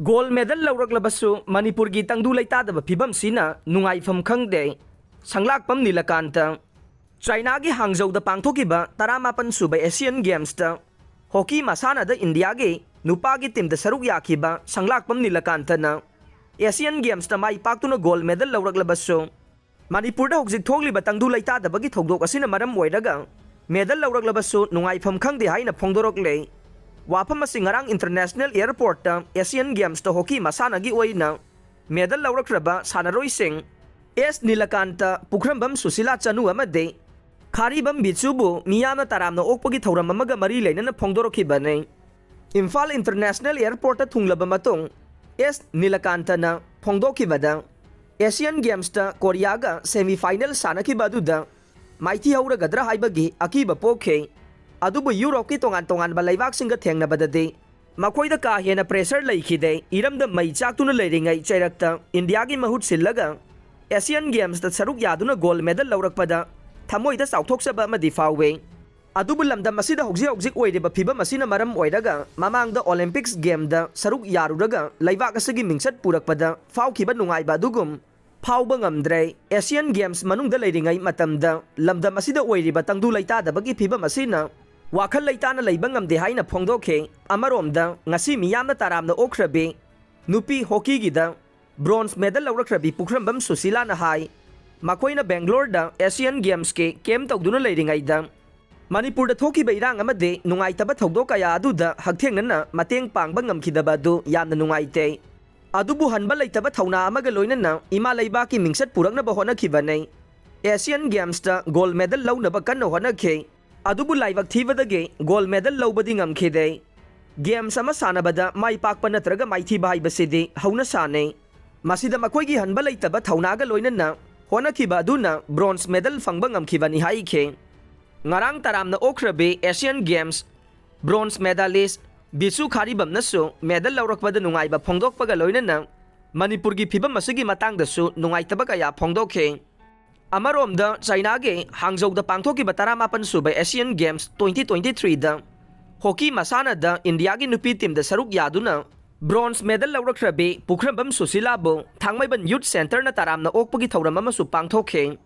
Gold medal lauraklabasu Manipurgi tangdu leitadaba phibam sina nungaifam khangde sanglakpam nilakanta China gi Hangzhou da pangthokiba 18 suba Asian Games ta hockey masana da India gi nupa gi team da saruk yakiba sanglakpam nilakanta na Asian Games ta mai paktuna gold medal lauraklabasu Manipur da hokjik thokliba tangdu leitadaba gi thogdok asina maram oiraga medal lauraklabasu nungaifam khangde haina phongdorokle Wapam Singarang International Airport Asian Games to hockey masanagi oina medal laurakraba sanaroi sing S Nilakanta Pukrambam Susila Chanu amade Kharibam Bitsubu Miyama Taramna okpagi thoram amaga mari leinana phongdorokibane Imphal International Airport thunglaba matong S Nilakanta na phongdokibada Asian Games ta Korea ga semi final sanakibaduda maiti hauragadra haibagi akiba pokhe Adubu Europe ki tongan balaibak singa thengna badade makoida ka hena pressure laikhide iramda mai chaktuna leiringai chairakta India gi mahut sillaga Asian Games da saruk yaduna gold medal laurakpada thamoida chauthokchaba amadi fawwe adubu lamdam asida hokjik oideba phiba masina maram oiraga mamangda Olympics game da saruk yaruraga laibak asigi mingsat purakpada fawkhiba nungaiba dugum Fawba ngamdre Asian Games manungda leiringai matamda lamdam asida oiriba tangdu leitadabagi phiba masina Wakal leitana leibang ngamde haina phongdokhe amaromda ngasi miyamna taramna okrabe nupi hockey gida bronze medal laurakrabi Pukrambam Susila na hai makoina Bangalore da Asian Games ke kem tawduna leiringai da Manipur da thoki beirang amade nungaitaba thogdok kaya aduda hagthengnana mateng pangba ngamkhidaba du yamna nungaite adubu hanba leitaba thauna amaga loinana ima leibaki mingsat puraknaba honakhibane Asian Games da gold medal launaba kanna honakhe Adubu laibak thibadage gold medal laubadi ngamkhide game sama sanabada mai pakpa natraga mai thiba haibasidi hauna sane masida makoigi hanba leitaba thaunaga loinana honakhiba aduna bronze medal fangba ngamkhibani haikhe ngarang taramna okrabe Asian Games bronze medalist Bisu Kharibam nasu medal laurakpada nungaiba phongdokpaga loinana Manipurgi phibam asigi matangdasu nungaitaba kaya phongdokhe Amaromda China ge Hangzhou da pangthokiba 18 suba Asian Games 2023 da hockey masana da India gi nupi team da saruk yaduna bronze medal laurakrabe Pukrambam Susila bo Thangmaiban Youth Center na taramna okpagi thoram amasu pangthokhe